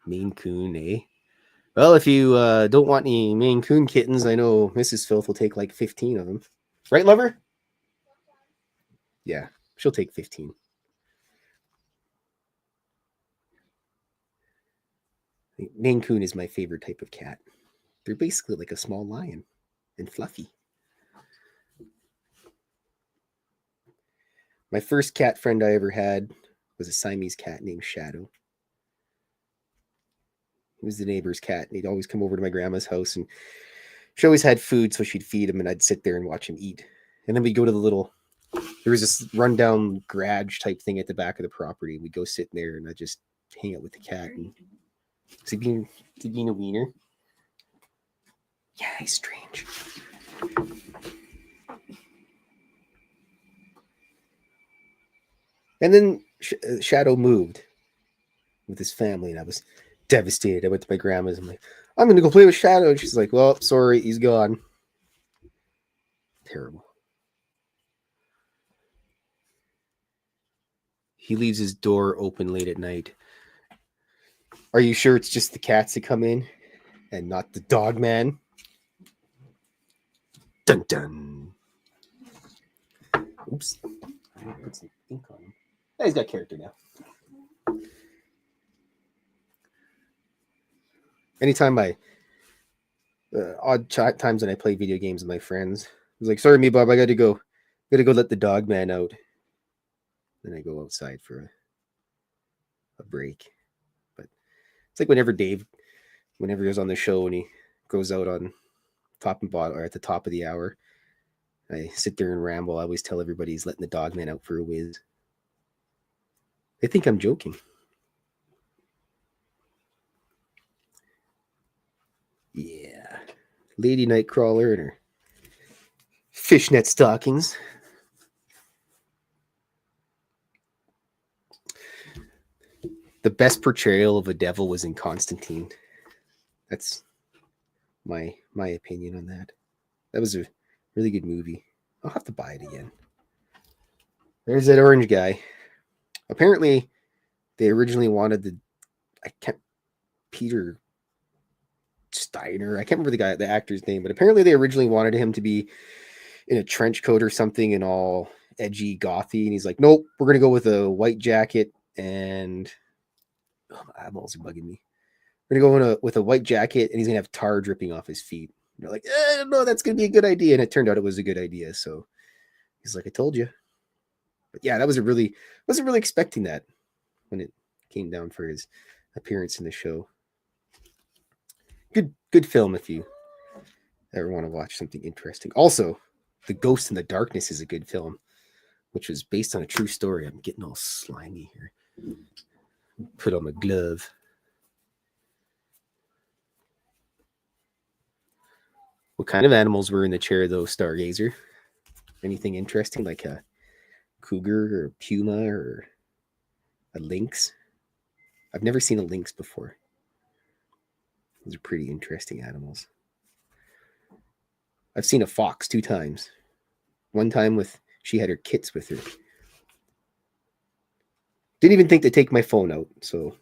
Maine Coon, eh? Well, if you don't want any Maine Coon kittens, I know Mrs. Fylth will take like 15 of them. Right, lover? Yeah, she'll take 15. Maine Coon is my favorite type of cat. They're basically like a small lion and fluffy. My first cat friend I ever had was a Siamese cat named Shadow. He was the neighbor's cat, and he'd always come over to my grandma's house, and she always had food, so she'd feed him, and I'd sit there and watch him eat. And then we'd go to there was this rundown garage type thing at the back of the property. We'd go sit in there, and I'd just hang out with the cat. And Is he being a wiener? Yeah, he's strange. And then Shadow moved with his family, and I was devastated. I went to my grandma's. I'm like, I'm going to go play with Shadow. And she's like, well, sorry, he's gone. Terrible. He leaves his door open late at night. Are you sure it's just the cats that come in and not the dog man? Dun dun. Oops. I put some ink on him. Oh, he's got character now. Anytime odd times when I play video games with my friends, I was like, sorry, me, Bob, I gotta go let the dog man out. Then I go outside for a break. But it's like whenever he was on the show and he goes out on top and bottom or at the top of the hour, I sit there and ramble. I always tell everybody he's letting the dog man out for a whiz. They think I'm joking. Yeah. Lady Nightcrawler and her fishnet stockings. The best portrayal of a devil was in Constantine. That's my opinion on that. That was a really good movie. I'll have to buy it again. There's that orange guy. Apparently, they originally wanted Peter Steiner. I can't remember the actor's name, but apparently they originally wanted him to be in a trench coat or something and all edgy, gothy. And he's like, nope, we're going to go with a white jacket and my eyeballs are bugging me. We're going to go with a white jacket and he's going to have tar dripping off his feet. And they're like, no, that's going to be a good idea. And it turned out it was a good idea. So he's like, I told you. But yeah, wasn't really expecting that when it came down for his appearance in the show. Good film if you ever want to watch something interesting. Also, The Ghost in the Darkness is a good film, which was based on a true story. I'm getting all slimy here. Put on my glove. What kind of animals were in the chair, though, Stargazer? Anything interesting, like a cougar or a puma or a lynx? I've never seen a lynx before. Those are pretty interesting animals. I've seen a fox 2 times. One time she had her kits with her. Didn't even think to take my phone out. So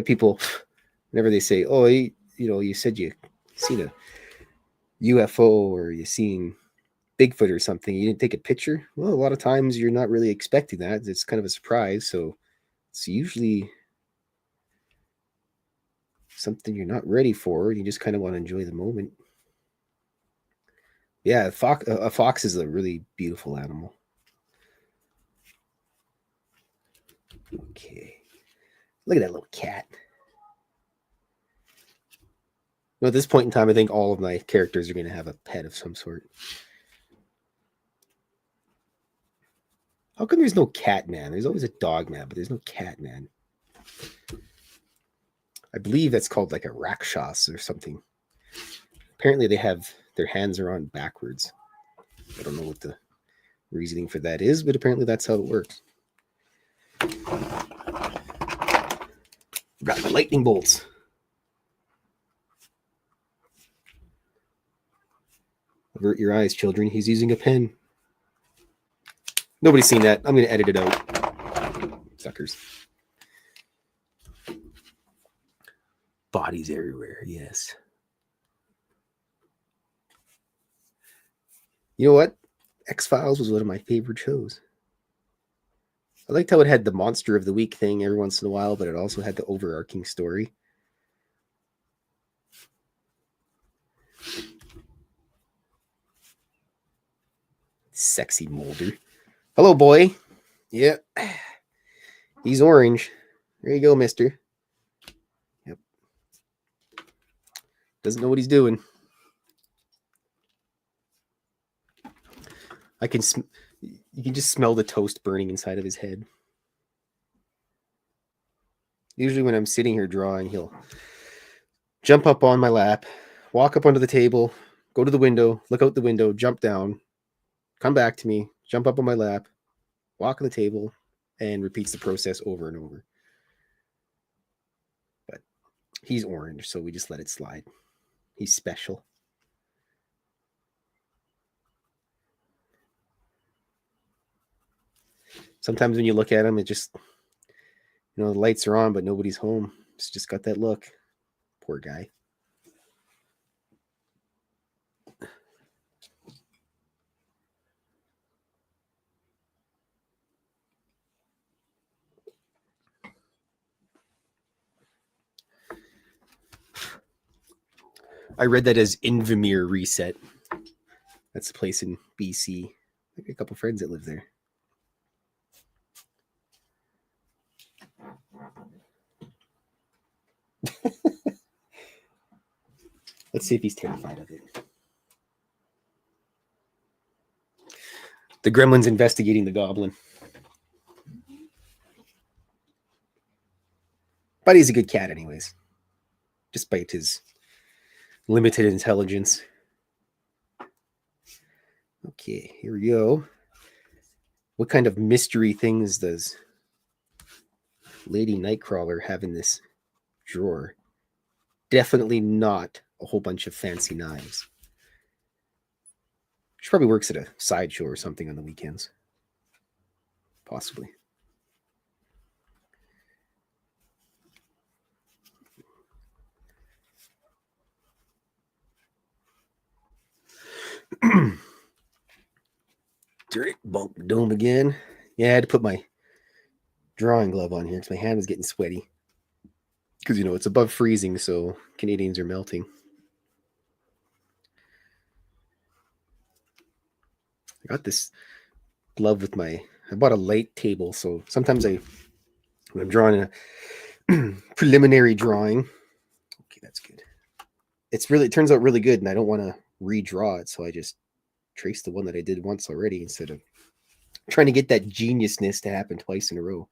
people, whenever they say, oh, you said you seen a UFO or you seen Bigfoot or something, you didn't take a picture? Well, a lot of times you're not really expecting that. It's kind of a surprise. So it's usually something you're not ready for. You just kind of want to enjoy the moment. Yeah, a fox is a really beautiful animal. Okay. Look at that little cat. Well, at this point in time, I think all of my characters are going to have a pet of some sort. How come there's no cat man? There's always a dog man, but there's no cat man. I believe that's called like a rakshas or something. Apparently they have their hands are on backwards. I don't know what the reasoning for that is, but apparently that's how it works. Got my lightning bolts. Avert your eyes, children. He's using a pen. Nobody's seen that. I'm going to edit it out. Suckers. Bodies everywhere, yes. You know what? X-Files was one of my favorite shows. I liked how it had the monster of the week thing every once in a while, but it also had the overarching story. Sexy Mulder. Hello, boy. Yeah. He's orange. There you go, mister. Yep. Doesn't know what he's doing. You can just smell the toast burning inside of his head. Usually when I'm sitting here drawing, he'll jump up on my lap, walk up onto the table, go to the window, look out the window, jump down, come back to me, jump up on my lap, walk on the table, and repeats the process over and over. But he's orange, so we just let it slide. He's special. Sometimes when you look at him, it just, the lights are on, but nobody's home. It's just got that look. Poor guy. I read that as Invermere Reset. That's a place in BC. I got a couple friends that live there. Let's see if he's terrified of it. The Gremlin's investigating the goblin. But he's a good cat anyways, despite his limited intelligence. Okay, here we go. What kind of mystery things does Lady Nightcrawler have in this drawer? Definitely not a whole bunch of fancy knives. She probably works at a sideshow or something on the weekends. Possibly. Dirty bump dome again. Yeah, I had to put my drawing glove on here because my hand was getting sweaty. Because, it's above freezing, so Canadians are melting. I got this glove with I bought a light table, so sometimes when I'm drawing a preliminary drawing, okay, that's good. It turns out really good, and I don't want to redraw it, so I just trace the one that I did once already instead of trying to get that geniusness to happen twice in a row.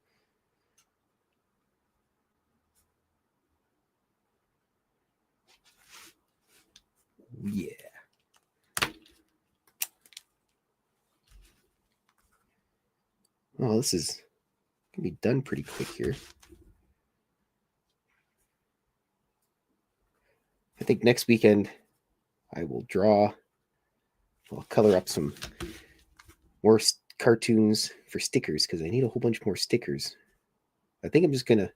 Yeah. Oh, this is going to be done pretty quick here. I think next weekend I will I'll color up some more cartoons for stickers because I need a whole bunch more stickers. I think I'm just going to,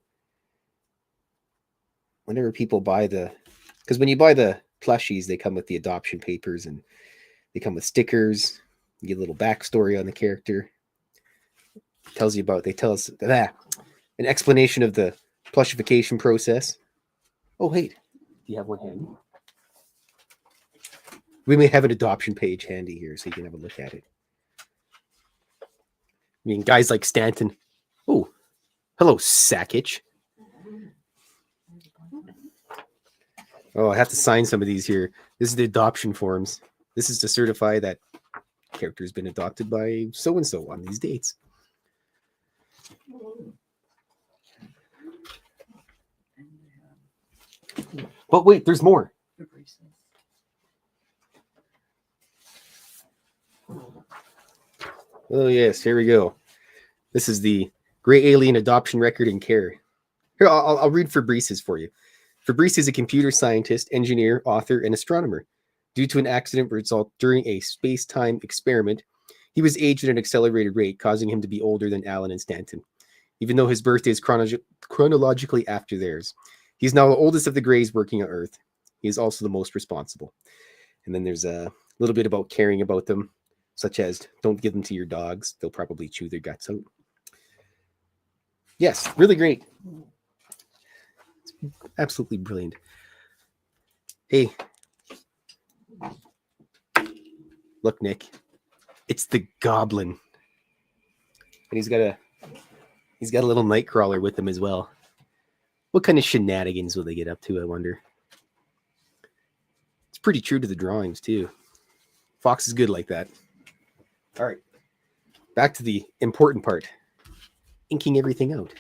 whenever people buy because when you buy the plushies, they come with the adoption papers and they come with stickers. You get a little backstory on the character. They tell us an explanation of the plushification process. Oh, wait. Do you have one handy? We may have an adoption page handy here so you can have a look at it. I mean, guys like Stanton. Oh, hello, Sackage. Oh, I have to sign some of these here. This is the adoption forms. This is to certify that character has been adopted by so-and-so on these dates. But wait, there's more. Oh, yes, here we go. This is the Gray Alien Adoption Record and Care. Here, I'll read Fabrice's for you. Fabrice is a computer scientist, engineer, author, and astronomer. Due to an accident result during a space-time experiment, he was aged at an accelerated rate, causing him to be older than Alan and Stanton, even though his birthday is chronologically after theirs. He's now the oldest of the Greys working on Earth. He is also the most responsible. And then there's a little bit about caring about them, such as don't give them to your dogs. They'll probably chew their guts out. Yes, really great. It's absolutely brilliant. Hey, look, Nick. It's the Goblin. And he's got a little Nightcrawler with him as well. What kind of shenanigans will they get up to, I wonder? It's pretty true to the drawings, too. Fox is good like that. All right. Back to the important part. Inking everything out.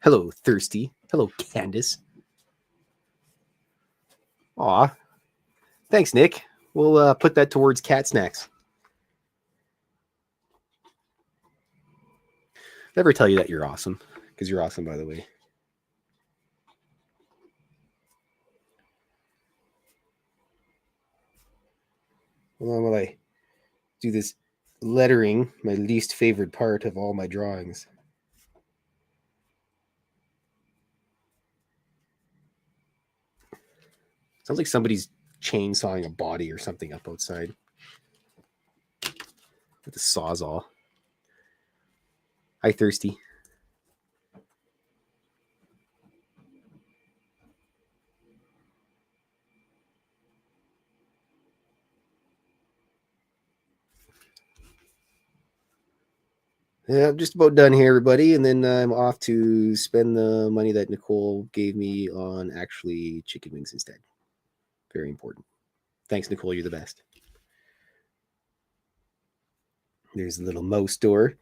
Hello, Thirsty. Hello, Candace. Aw. Thanks, Nick. We'll put that towards cat snacks. Never tell you that you're awesome, because you're awesome, by the way. While I do this lettering, my least favorite part of all my drawings. Sounds like somebody's chainsawing a body or something up outside with a sawzall. Hi, Thirsty. Yeah, I'm just about done here, everybody. And then I'm off to spend the money that Nicole gave me on actually chicken wings instead. Very important. Thanks, Nicole. You're the best. There's a little mouse door.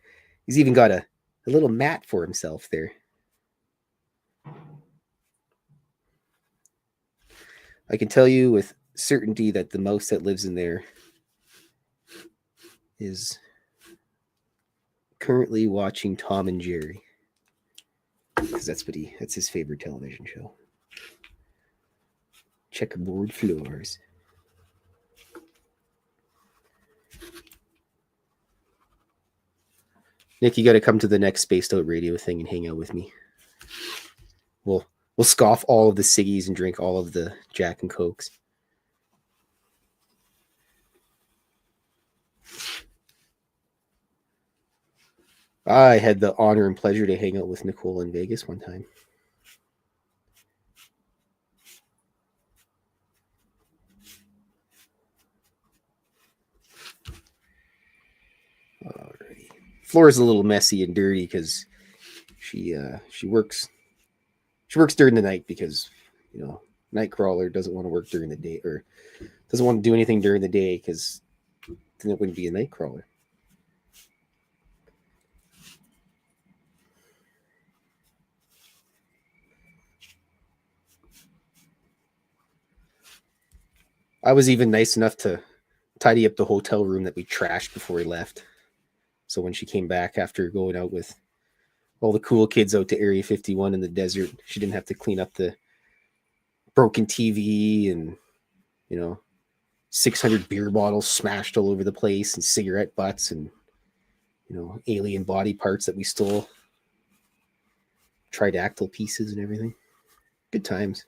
He's even got a little mat for himself there. I can tell you with certainty that the mouse that lives in there is currently watching Tom and Jerry, because that's his favorite television show. Checkerboard floors. Nick, you got to come to the next Spaced Out Radio thing and hang out with me. We'll scoff all of the ciggies and drink all of the Jack and Cokes. I had the honor and pleasure to hang out with Nicole in Vegas one time. Alrighty. Floor is a little messy and dirty because she works during the night because, you know, Nightcrawler doesn't want to work during the day, or doesn't want to do anything during the day because then it wouldn't be a Nightcrawler. I was even nice enough to tidy up the hotel room that we trashed before we left. So when she came back after going out with all the cool kids out to Area 51 in the desert, she didn't have to clean up the broken TV and, you know, 600 beer bottles smashed all over the place and cigarette butts and, you know, alien body parts that we stole, tridactyl pieces and everything. Good times.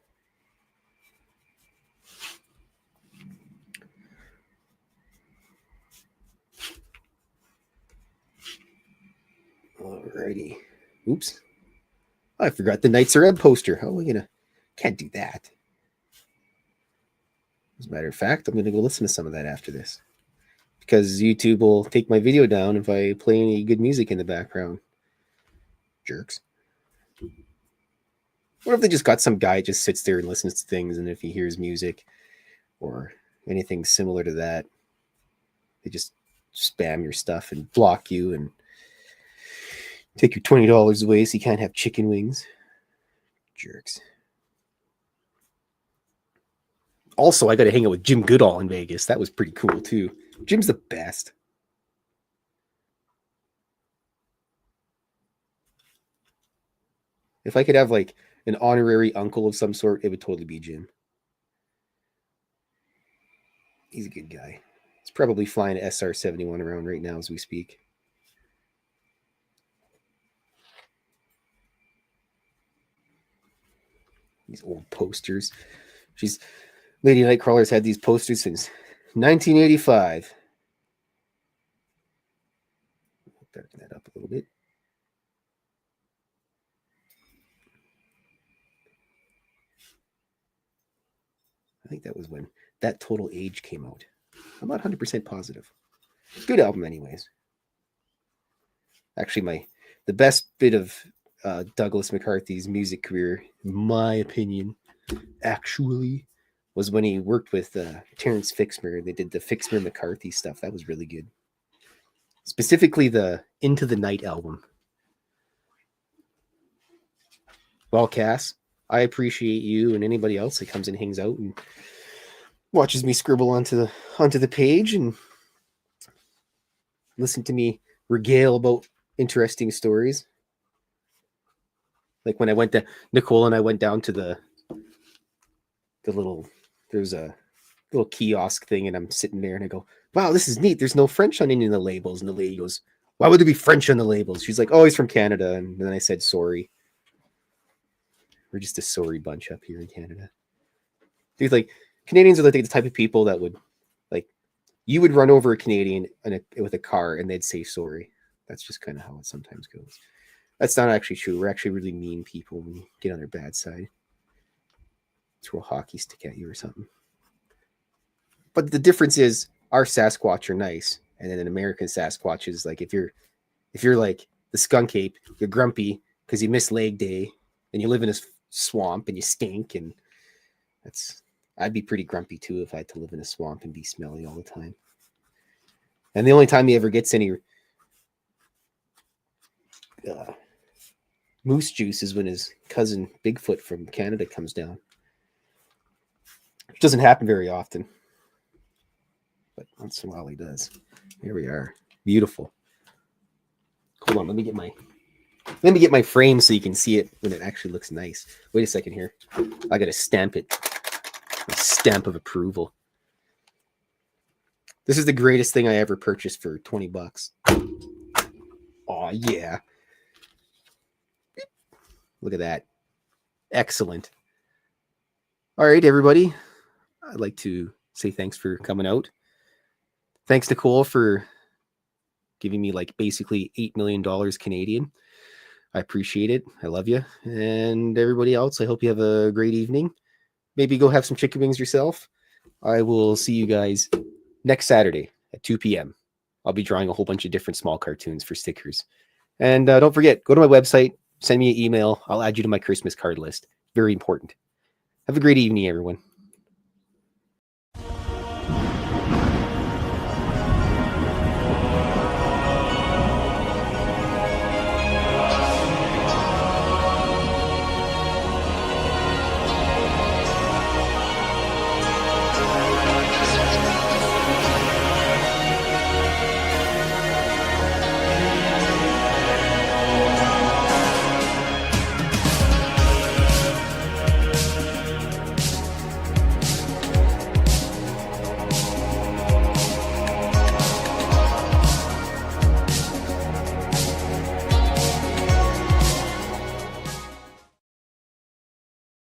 Alrighty. Oops. I forgot the Knights are Ebb poster. How are we gonna? Can't do that. As a matter of fact, I'm gonna go listen to some of that after this, because YouTube will take my video down if I play any good music in the background. Jerks. What if they just got some guy just sits there and listens to things, and if he hears music or anything similar to that, they just spam your stuff and block you and take your $20 away so you can't have chicken wings. Jerks. Also, I got to hang out with Jim Goodall in Vegas. That was pretty cool, too. Jim's the best. If I could have, like, an honorary uncle of some sort, it would totally be Jim. He's a good guy. He's probably flying an SR-71 around right now as we speak. These old posters. Lady Nightcrawler's had these posters since 1985. Darken that up a little bit. I think that was when That Total Age came out. I'm not 100% positive. Good album anyways. Actually, the best bit of Douglas McCarthy's music career, in my opinion, actually, was when he worked with Terrence Fixmer. They did the Fixmer McCarthy stuff. That was really good. Specifically the Into the Night album. Well, Cass, I appreciate you and anybody else that comes and hangs out and watches me scribble onto the page and listen to me regale about interesting stories. Like when I went to Nicole and I went down to the little, there's a little kiosk thing, and I'm sitting there and I go, wow, this is neat. There's no French on any of the labels. And the lady goes, why would there be French on the labels? She's like, oh, he's from Canada. And then I said, sorry. We're just a sorry bunch up here in Canada. Dude, like, Canadians are like the type of people that would, like, you would run over a Canadian with a car and they'd say sorry. That's just kind of how it sometimes goes. That's not actually true. We're actually really mean people when you get on their bad side. Throw a hockey stick at you or something. But the difference is our Sasquatch are nice, and then an American Sasquatch is like if you're like the skunk ape, you're grumpy because you missed leg day and you live in a swamp and you stink, and I'd be pretty grumpy too if I had to live in a swamp and be smelly all the time. And the only time he ever gets any moose juice is when his cousin Bigfoot from Canada comes down. Which doesn't happen very often. But once in a while he does. Here we are. Beautiful. Hold on, let me get my frame so you can see it when it actually looks nice. Wait a second here. I gotta stamp it. A stamp of approval. This is the greatest thing I ever purchased for $20. Oh yeah. Look at that. Excellent. All right, everybody. I'd like to say thanks for coming out. Thanks, Nicole, for giving me like basically $8 million Canadian. I appreciate it. I love you. And everybody else, I hope you have a great evening. Maybe go have some chicken wings yourself. I will see you guys next Saturday at 2 p.m. I'll be drawing a whole bunch of different small cartoons for stickers. And don't forget, go to my website, send me an email. I'll add you to my Christmas card list. Very important. Have a great evening, everyone.